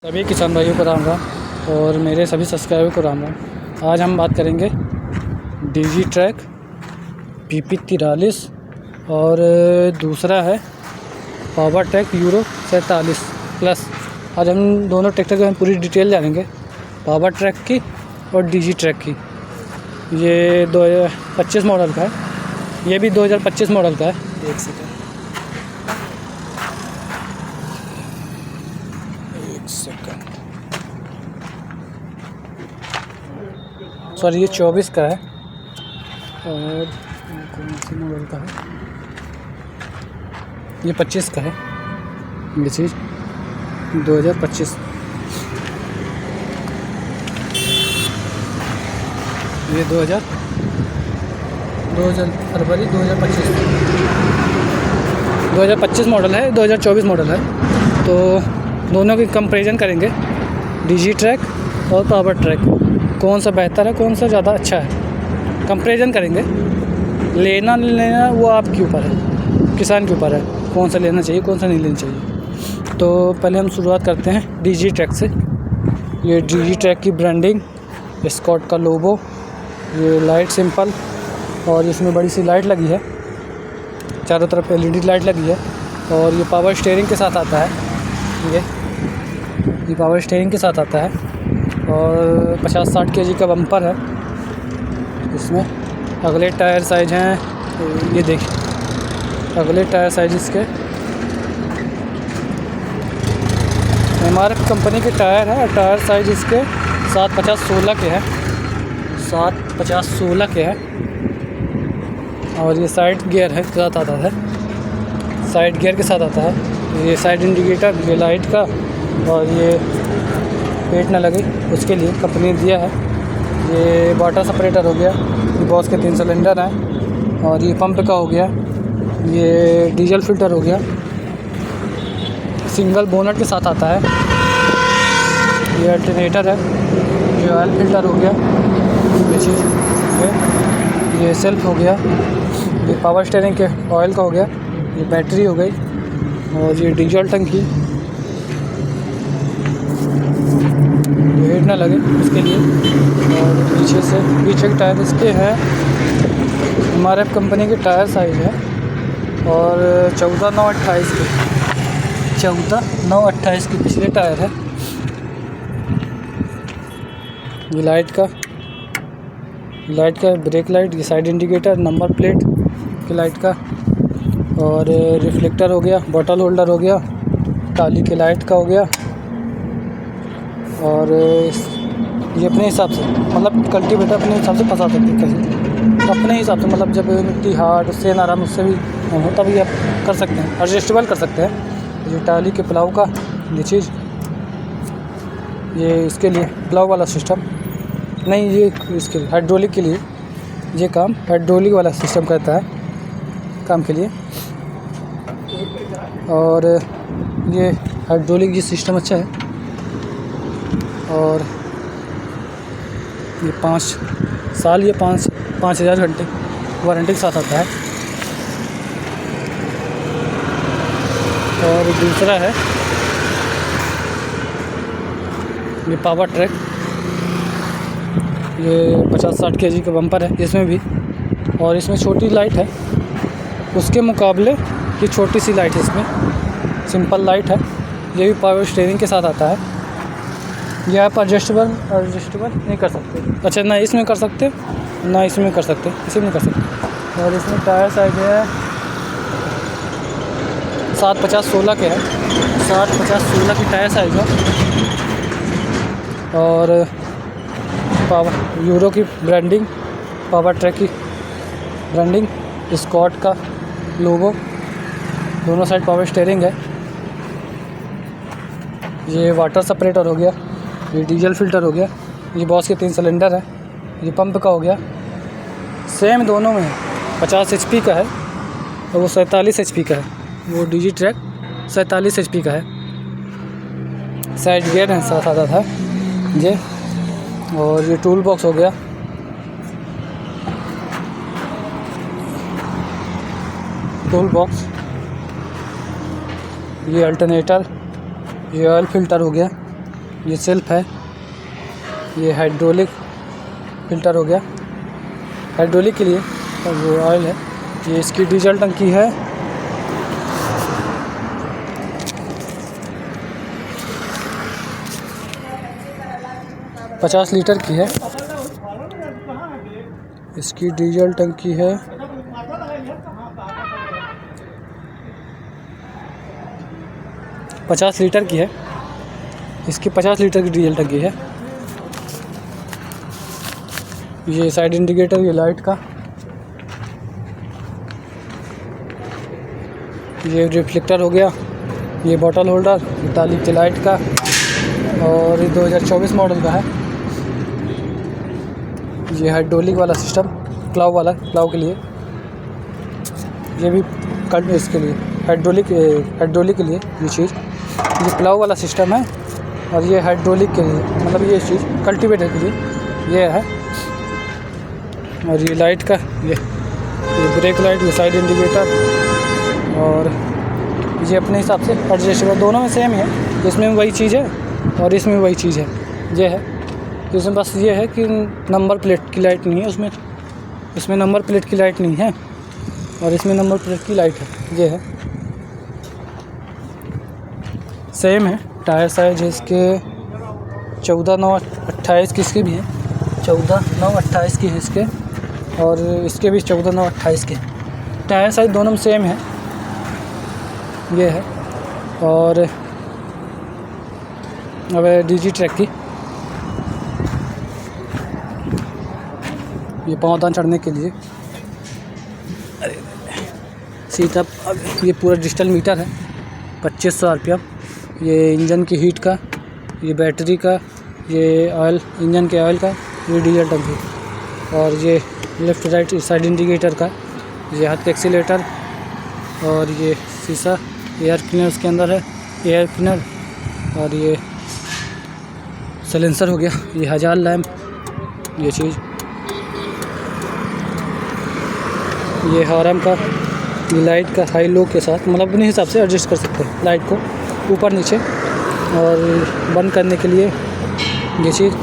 सभी किसान भाइयों को राम राम और मेरे सभी सब्सक्राइबर को राम राम। आज हम बात करेंगे डीजी ट्रैक PP43 और दूसरा है पावर ट्रैक यूरो 47 प्लस। आज हम दोनों ट्रैक्टर की हम पूरी डिटेल जानेंगे, पावर ट्रैक की और डीजी ट्रैक की। ये 2025 मॉडल का है, ये भी 2025 मॉडल का है। एक सेकंड सॉरी, ये 24 का है और कौन सी मॉडल का है, ये 25 का है। ये चीज़ 2025, ये 2000 फरवरी 2025 मॉडल है, 2024 मॉडल है। तो दोनों की कंपैरिजन करेंगे, डीजी ट्रैक और पावर ट्रैक, कौन सा बेहतर है, कौन सा ज़्यादा अच्छा है, कंपैरिजन करेंगे। लेना नहीं लेना वो आपके ऊपर है, किसान के ऊपर है, कौन सा लेना चाहिए कौन सा नहीं लेना चाहिए। तो पहले हम शुरुआत करते हैं डीजी ट्रैक से। ये डीजी ट्रैक की ब्रांडिंग, स्कॉट का लोगो, ये लाइट सिंपल और इसमें बड़ी सी लाइट लगी है, चारों तरफ LED लाइट लगी है। और ये पावर स्टीयरिंग के साथ आता है, ये पावर स्टीयरिंग के साथ आता है और 50-60 kg का बम्पर है इसमें। अगले टायर साइज हैं, ये देखिए अगले टायर साइज इसके MRF कंपनी के टायर है। टायर साइज इसके 750-16 के हैं, 750-16 के हैं। और ये साइड गियर है साथ आता है, साइड गियर के साथ आता है। ये साइड इंडिकेटर, ये लाइट का, और ये पेट ना लगे उसके लिए कंपनी ने दिया है। ये वाटर सेपरेटर हो गया, ये बॉस के 3 सिलेंडर हैं। और ये पंप का हो गया, ये डीजल फिल्टर हो गया, सिंगल बोनट के साथ आता है। ये अल्टरनेटर है, ये ऑयल फिल्टर हो गया, ये चीज़ ये सेल्फ हो गया, ये पावर स्टीयरिंग के ऑयल का हो गया, ये बैटरी हो गई, और ये डीजल टंकी, हेड ना लगे उसके लिए। और पीछे के टायर इसके हैं, MRF कंपनी के टायर साइज है और 14/9/28 के, 14/9/28 के पिछले टायर है। ये लाइट का ब्रेक लाइट, ये साइड इंडिकेटर, नंबर प्लेट की लाइट का, और रिफ्लेक्टर हो गया, बॉटल होल्डर हो गया, टाली के लाइट का हो गया। और ये अपने हिसाब से, मतलब कल्टीवेटर अपने हिसाब से फंसा सकते हैं, कैसे अपने हिसाब से, मतलब जब मिट्टी हार्ड उससे नरम उससे भी हो तभी आप कर सकते हैं, एडजस्टेबल कर सकते हैं। ये टाली के प्लाव का ये चीज़, ये इसके लिए प्लाव वाला सिस्टम नहीं, ये इसके हाइड्रोलिक के लिए, ये काम हाइड्रोलिक वाला सिस्टम करता है काम के लिए। और ये हाइड्रोलिक ये सिस्टम अच्छा है। और ये 5 साल या 5,000 घंटे वारंटी के साथ आता है। और दूसरा है ये पावर ट्रैक, ये 50-60 kg का बम्पर है इसमें भी, और इसमें छोटी लाइट है उसके मुकाबले, ये छोटी सी लाइट है इसमें, सिंपल लाइट है। ये भी पावर स्टीयरिंग के साथ आता है। ये आप एडजस्टेबल नहीं कर सकते, अच्छा ना इसमें कर सकते ना इसमें कर सकते, इसी में कर सकते। और इसमें टायर साइज है 750-16 के है, 750-16 की टायर साइज है। और पावर यूरो की ब्रांडिंग, पावर ट्रैक की ब्रांडिंग, स्कॉट का लोगो, दोनों साइड पावर स्टीयरिंग है। ये वाटर सेपरेटर हो गया, ये डीजल फिल्टर हो गया, ये बॉस के 3 सिलेंडर है, ये पंप का हो गया। सेम दोनों में 50 HP का है और वो 47 HP का है। वो डीजी ट्रैक 47 HP का है। साइड गियर है साथ आता था ये। और ये टूल बॉक्स हो गया, टूल बॉक्स, ये अल्टरनेटर, ये ऑयल फिल्टर हो गया, ये सेल्फ है, ये हाइड्रोलिक फ़िल्टर हो गया हाइड्रोलिक के लिए, और वो ऑयल है। ये इसकी डीजल टंकी है, ₹50 लीटर की है इसकी डीजल टंकी है। ₹50 लीटर की है इसकी, 50 लीटर की डीजल टंकी है। ये साइड इंडिकेटर, ये लाइट का, ये रिफ्लेक्टर हो गया, ये बॉटल होल्डर, ये ताली की लाइट का, और ये 2024 मॉडल का है। ये हाइड्रोलिक वाला सिस्टम, प्लाव के लिए, ये भी इसके लिए हाइड्रोलिक के लिए ये चीज़, ये प्लाव वाला सिस्टम है, और ये हाइड्रोलिक के लिए, मतलब ये चीज़ कल्टीवेटर के लिए ये है। और ये लाइट का, ये ब्रेक लाइट, ये साइड इंडिकेटर, और ये अपने हिसाब से एडजस्टेबल, दोनों में सेम ही है। इसमें भी वही चीज़ है और इसमें भी वही चीज़ है, ये है। इसमें बस ये है कि नंबर प्लेट की लाइट नहीं है उसमें, इसमें नंबर प्लेट की लाइट नहीं है और इसमें नंबर प्लेट की लाइट है, ये है। सेम है। टायर साइज इसके 14/9/28 की इसके भी है, 14/9/28 की है इसके, और इसके भी 14/9/28 के। टायर साइज दोनों में सेम है, ये है। और अब डीजी ट्रैक की, ये पाँवदान चढ़ने के लिए सीट अप। ये पूरा डिजिटल मीटर है, 2500 RPM। ये इंजन की हीट का, ये बैटरी का, ये ऑयल, इंजन के ऑयल का, ये डीजल टंकी, और ये लेफ़्ट राइट साइड इंडिकेटर का, ये हाथ का एक्सीलेटर, और ये शीशा, एयर क्लीनर उसके अंदर है, एयर क्लीनर, और ये साइलेंसर हो गया, ये हजार लैम्प, ये चीज़, ये हॉर्न का, ये लाइट का हाई लो के साथ, मतलब अपने हिसाब से एडजस्ट कर सकते हैं लाइट को ऊपर नीचे, और बंद करने के लिए ये चीज़,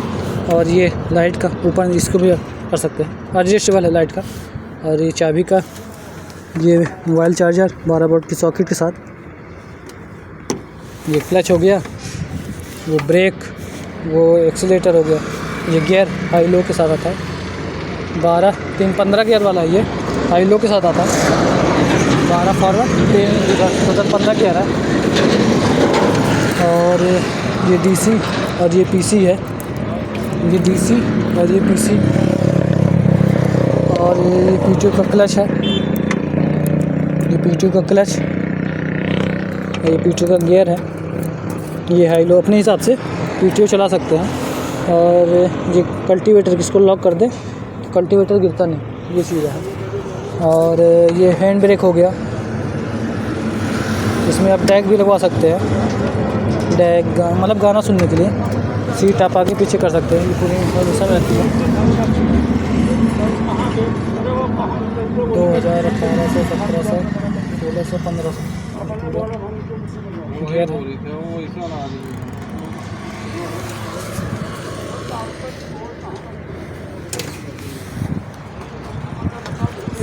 और ये लाइट का ऊपर इसको भी कर सकते हैं, एडजस्टेबल है लाइट का। और ये चाबी का, ये मोबाइल चार्जर 12 वोल्ट की सॉकेट के साथ, ये क्लच हो गया, वो ब्रेक, वो एक्सीलेटर हो गया, ये गियर हाई लो के साथ आता है, 15 गियर वाला है, ये हाई लो के साथ आता है, 12 फॉरवर्ड, 15 गियर है। और ये डीसी और ये पीसी है, ये डीसी और ये पीसी, और ये P2 का क्लच है, ये P2 का क्लच, ये P2 का गियर है, ये हाई लो अपने हिसाब से P2 चला सकते हैं। और ये कल्टीवेटर, किसको लॉक कर दे तो कल्टीवेटर गिरता नहीं, ये चीज़ है। और ये हैंड ब्रेक हो गया, इसमें आप डैक भी लगवा सकते हैं, डैक मतलब गाना सुनने के लिए, सीट आप आगे पीछे कर सकते हैं, ये पूरी इंफॉर्मेशन रहती है। 2000, 1800, 1700, 1600, 1500 गियर है।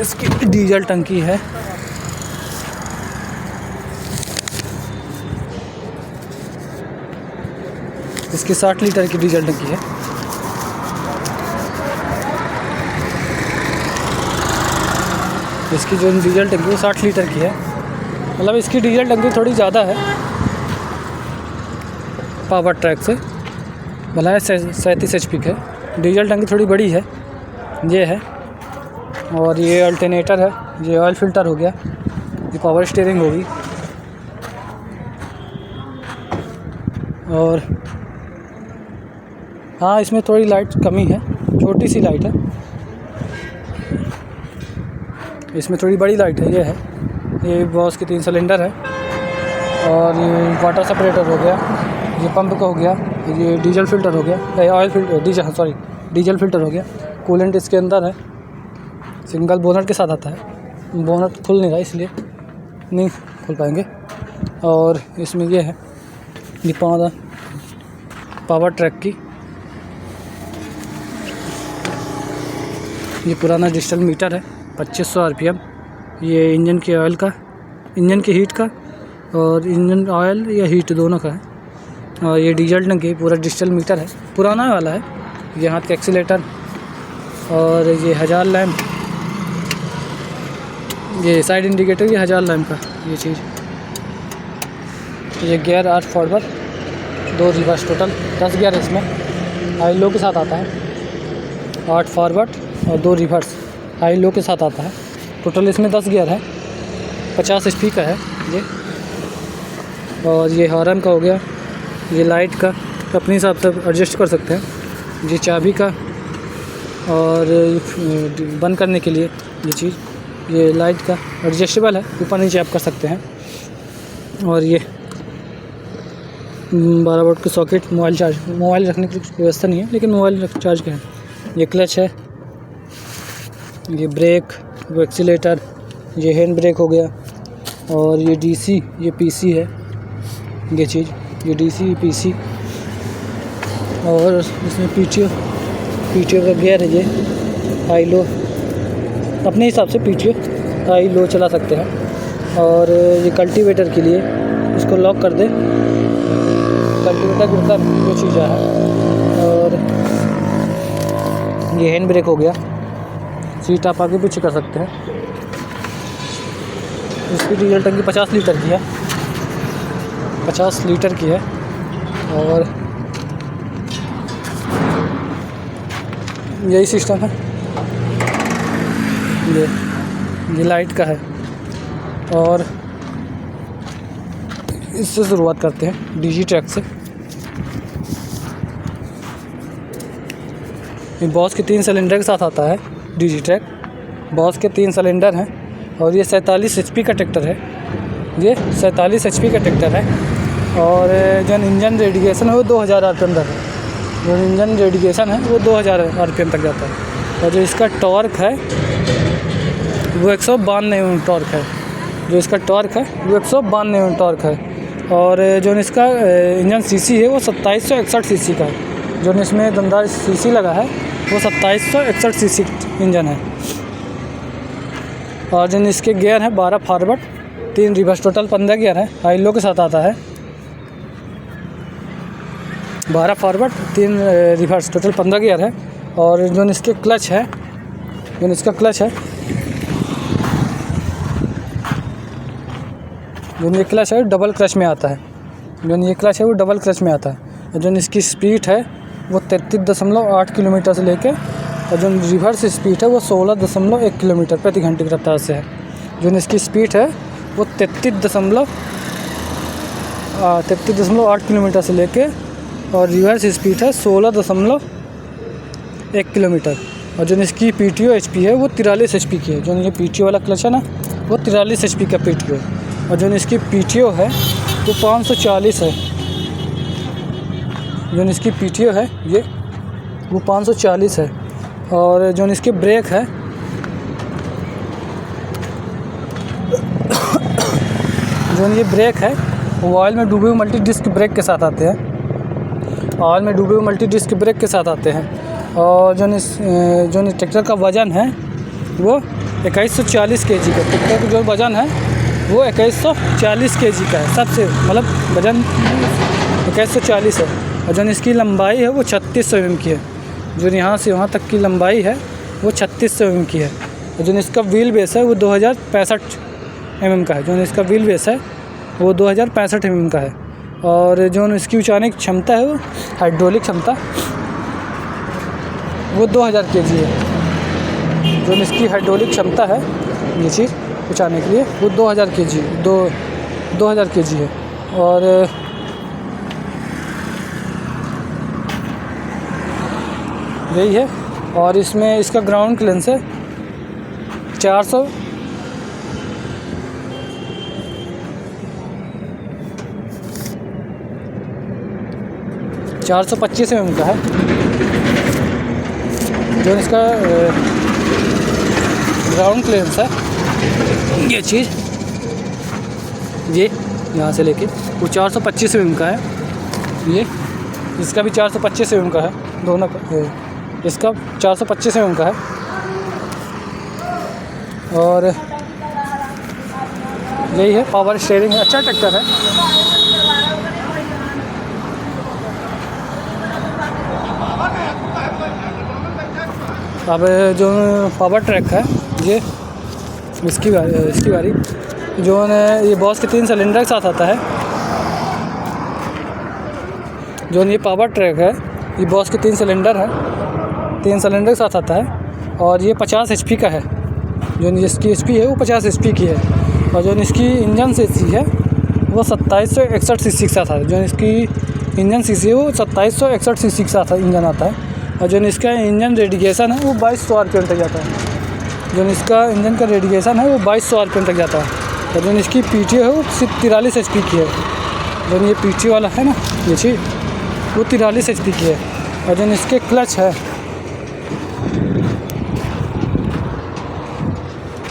इसकी डीजल टंकी है, इसकी 60 लीटर की डीजल टंकी है। इसकी जो डीजल टंकी है 60 लीटर की है, मतलब इसकी डीजल टंकी थोड़ी ज़्यादा है पावर ट्रैक से, भला है 37 HP की है, डीजल टंकी थोड़ी बड़ी है, ये है। और ये अल्टरनेटर है, ये ऑयल फ़िल्टर हो गया, ये पावर स्टीयरिंग होगी, और हाँ इसमें थोड़ी लाइट कमी है, छोटी सी लाइट है, इसमें थोड़ी बड़ी लाइट है, ये है। ये बॉस की 3 सिलेंडर है, और ये वाटर सेपरेटर हो गया, ये पंप का हो गया, ये डीजल फ़िल्टर हो गया, ऑयल फ़िल्टर, डीजल फ़िल्टर हो गया, कूलेंट इसके अंदर है, सिंगल बोनट के साथ आता है, बोनट खुल नहीं रहा इसलिए नहीं खुल पाएंगे। और इसमें ये है, ये पावर ट्रैक की। ये पुराना डिजिटल मीटर है 2500 RPM। ये इंजन के ऑयल का, इंजन की हीट का और इंजन ऑयल या हीट दोनों का है। और ये डीजल टंकी पूरा डिजिटल मीटर है, पुराना वाला है। ये हाथ का एक्सीलेटर और ये 1000 लैम्प, ये साइड इंडिकेटर, ये 1000 लैम्प का ये चीज़। ये gear 8 forward 2 reverse, total 10 gear इसमें हाई लो के साथ आता है। 8 फॉरवर्ड और 2 रिवर्स हाई लो के साथ आता है। टोटल इसमें 10 गियर है। 50 HP का है ये। और ये हॉर्न का हो गया, ये लाइट का अपने हिसाब से एडजस्ट कर सकते हैं। ये चाबी का और बंद करने के लिए ये चीज़, ये लाइट का एडजस्टेबल है, ऊपर नीचे आप कर सकते हैं। और ये 12 वोल्ट की सॉकेट, मोबाइल रखने की व्यवस्था नहीं है लेकिन मोबाइल चार्ज का है। ये क्लच है, ये ब्रेक, वो एक्सीलेटर, ये हैंड ब्रेक हो गया। और ये DC, ये PC है ये चीज़, ये DC PC। और इसमें PTO का गियर है। ये हाई लो अपने हिसाब से PTO हाई लो चला सकते हैं। और ये कल्टीवेटर के लिए, इसको लॉक कर दे, कल्टीवेटर गिरता वो चीज़ है। और ये हैंड ब्रेक हो गया, सीट आप आगे पीछे कर सकते हैं। इसकी डीजल टंकी 50 लीटर की है, 50 लीटर की है। और यही सिस्टम है। ये लाइट का है। और इससे शुरुआत करते हैं DG ट्रैक से। ये बॉस के 3 सिलेंडर के साथ आता है DG ट्रैक। बॉस के 3 सिलेंडर हैं और ये 47 HP का ट्रैक्टर है। ये 47 HP का ट्रैक्टर है। और जो इंजन रेडिएशन है वो 2000 RPM तक है। जो इंजन रेडिएशन है वो 2000 RPM तक जाता है। और जो इसका टॉर्क है वो 152 Nm टॉर्क है। जो इसका टॉर्क है वो 152 Nm टॉर्क है। और जो इसका इंजन CC है वो 2761 CC का है। जो इसमें दमदार CC लगा है वो 2761 CC इंजन है। और जो इसके गियर हैं 12 फॉरवर्ड 3 रिवर्स, टोटल 15 गियर है। हाई लो के साथ आता है। 12 फॉरवर्ड 3 रिवर्स, टोटल 15 गियर है। और जो इसके क्लच है, जो इसका क्लच है, जो ये क्लच है डबल क्लच में आता है। जो ये क्लच है वो डबल क्लच में आता है। जो इसकी स्पीड है वो 33.8 किलोमीटर से लेके, और जो रिवर्स स्पीड है वो 16.1 किलोमीटर प्रति घंटे की रफ्तार से है। जो इसकी स्पीड है वो 33.8 किलोमीटर से लेके, और रिवर्स स्पीड है 16.1 किलोमीटर। और जो इसकी PTO HP है वो 43 HP की है। जो ये PTO वाला क्लच है ना वो 43 HP का PTO है। और जो इसकी PTO है वो 540 है। जो इसकी PTO है ये वो 540 है। और जो इसके ब्रेक है जो ये ब्रेक है वो ऑयल में डूबे हुए मल्टी डिस्क ब्रेक के साथ आते हैं। ऑयल में डूबे हुए मल्टी डिस्क ब्रेक के साथ आते हैं। और जो ट्रैक्टर का वज़न है वो 2140 kg का, ट्रैक्टर का जो वज़न है वो 2140 kg का है। सबसे मतलब वज़न 2140 है। और जो इसकी लंबाई है वो 3600 mm की है। जो यहाँ से वहाँ तक की लंबाई है वो 3600 mm की है। और जो इसका व्हील बेस है वो 2065 mm का है। जो इसका व्हील बेस है वो 2065 mm का है। और जो इसकी ऊंचाने की क्षमता है वो हाइड्रोलिक क्षमता वो 2000 kg है। जो इसकी हाइड्रोलिक क्षमता है ये चीज़ ऊंचाने के लिए वो 2000 kg 2000 kg है। और यही है। और इसमें इसका ग्राउंड क्लियरेंस है 425 mm का है। जो इसका ग्राउंड क्लियरेंस है ये चीज़, ये यहाँ से लेके वो 425 mm का है ये। इसका भी 425 mm का है, दोनों का। इसका 425 mm का है। और यही है, पावर स्टीयरिंग है, अच्छा ट्रैक्टर है। अब जो पावर ट्रैक है ये इसकी बारी जो है, ये बॉस के 3 सिलेंडर के साथ आता है। जो ये पावर ट्रैक है ये बॉस के 3 सिलेंडर है, 3 सिलेंडर के साथ आता है। और ये 50 HP का है। जो इसकी HP है वो 50 HP की है। और जो इसकी इंजन सीसी है वो 2761 सीसी के साथ आता है। जो इसकी इंजन सीसी है वो 2761 सीसी के साथ इंजन आता है। और जो इसका इंजन रेडिएशन है वो 2200 RPM तक जाता है। जो इसका इंजन का रेडिएशन है वो 2200 RPM तक जाता है। और जो इसकी PTO है वो 43 HP की है। जो ये PTO वाला है ना ये चीज़, वो 43 HP की है। और जो इसके क्लच है,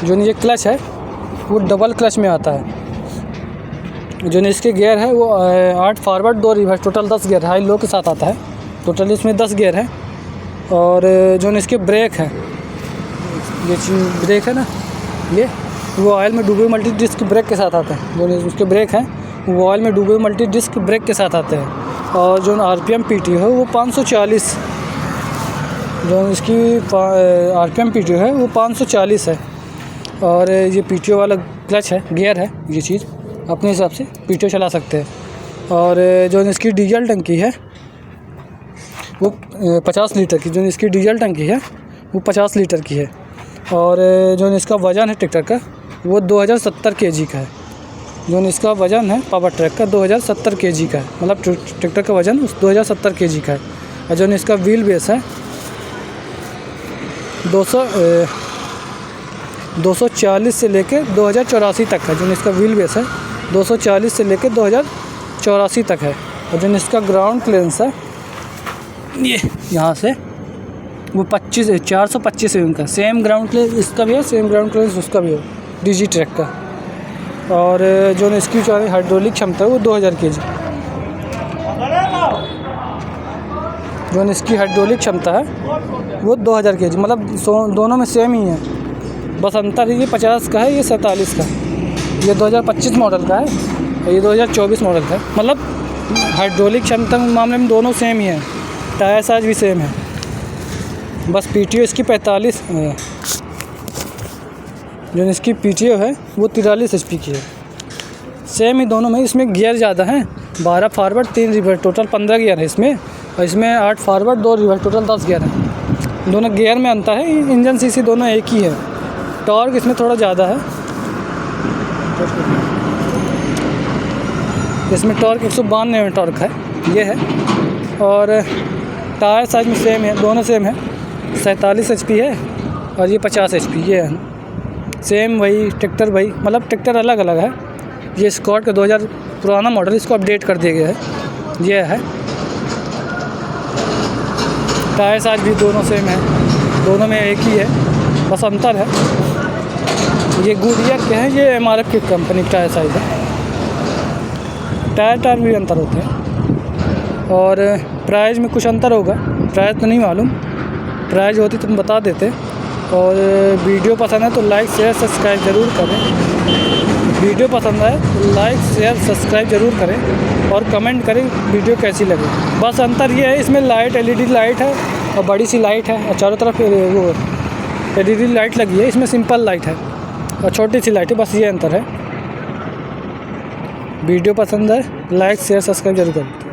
जो ये क्लच है वो डबल क्लच में आता है। जो इसके गियर है वो 8 forward 2 reverse, total 10 gear high low के साथ आता है। टोटल इसमें 10 गियर है। और जो इसके ब्रेक है, ये ब्रेक है ना ये, वो ऑयल में डूबे मल्टी डिस्क ब्रेक के साथ आता है। जो उसके ब्रेक हैं वो ऑयल में डूबे मल्टी डिस्क ब्रेक के साथ आते हैं। और जो RPM PTO है वो 540, जो इसकी RPM PTO है वो 540 है। और ये PTO वाला क्लच है, गियर है, ये चीज़ अपने हिसाब से PTO चला सकते हैं। और जो इसकी डीजल टंकी है वो 50 लीटर की, जो इसकी डीजल टंकी है वो 50 लीटर की है। और जो इसका वज़न है ट्रैक्टर का वो 2070 kg का है। जो इसका वज़न है पावर ट्रैक का 2070 kg का है, मतलब ट्रैक्टर का वज़न 2070 kg का है। और जो इसका व्हील बेस है 240 से लेके 2084 तक है। जो इसका व्हील बेस है 240 से लेके 2084 तक है। और जो इसका ग्राउंड क्लियरेंस है ये यहाँ से वो 425 mm का, सेम ग्राउंड क्लियरेंस इसका भी है, सेम ग्राउंड क्लियरेंस उसका भी है, DG ट्रैक का। और जो इसकी हाइड्रोलिक क्षमता है वो 2000 kg। जो इसकी हाइड्रोलिक क्षमता है वो 2000 kg, मतलब दोनों में सेम ही है, बस अंतर ये 50 का है, ये 47 का है। ये 2025 मॉडल का है और ये 2024 मॉडल का है। मतलब हाइड्रोलिक क्षमता के मामले में दोनों सेम ही है, टायर साइज भी सेम है, बस PTO इसकी 45 है। जो इसकी PTO है वो 43 HP की है। सेम ही दोनों में, इसमें गियर ज़्यादा हैं, 12 फॉरवर्ड 3 रिवर्स, टोटल 15 गियर है इसमें। और इसमें 8 फॉरवर्ड 2 रिवर्स, टोटल 10 गियर है। दोनों गियर में अंतर है, इंजन सीसी दोनों एक ही है। टॉर्क इसमें थोड़ा ज़्यादा है, इसमें टॉर्क 192 में टॉर्क है, ये है। और टायर साइज में सेम है, दोनों सेम है, 47 HP है और ये 50 HP, ये है सेम वही ट्रैक्टर, वही मतलब ट्रैक्टर अलग अलग है। ये स्कॉट का 2000 पुराना मॉडल, इसको अपडेट कर दिया गया है, ये है। टायर साइज भी दोनों सेम है, दोनों में एक ही है, बस अंतर है ये गुडियर के हैं, ये MRF की कंपनी टायर साइज है। टायर भी अंतर होते हैं। और प्राइस में कुछ अंतर होगा, प्राइस तो नहीं मालूम, प्राइस होती तो हम बता देते। और वीडियो पसंद है तो लाइक शेयर सब्सक्राइब ज़रूर करें। वीडियो पसंद आए तो लाइक शेयर सब्सक्राइब ज़रूर करें और कमेंट करें वीडियो कैसी लगे। बस अंतर ये है, इसमें लाइट LED लाइट है और बड़ी सी लाइट है और चारों तरफ वो LED लाइट लगी है, इसमें सिंपल लाइट है और छोटी सी लाइट है, बस ये अंतर है। वीडियो पसंद है लाइक शेयर सब्सक्राइब जरूर करें।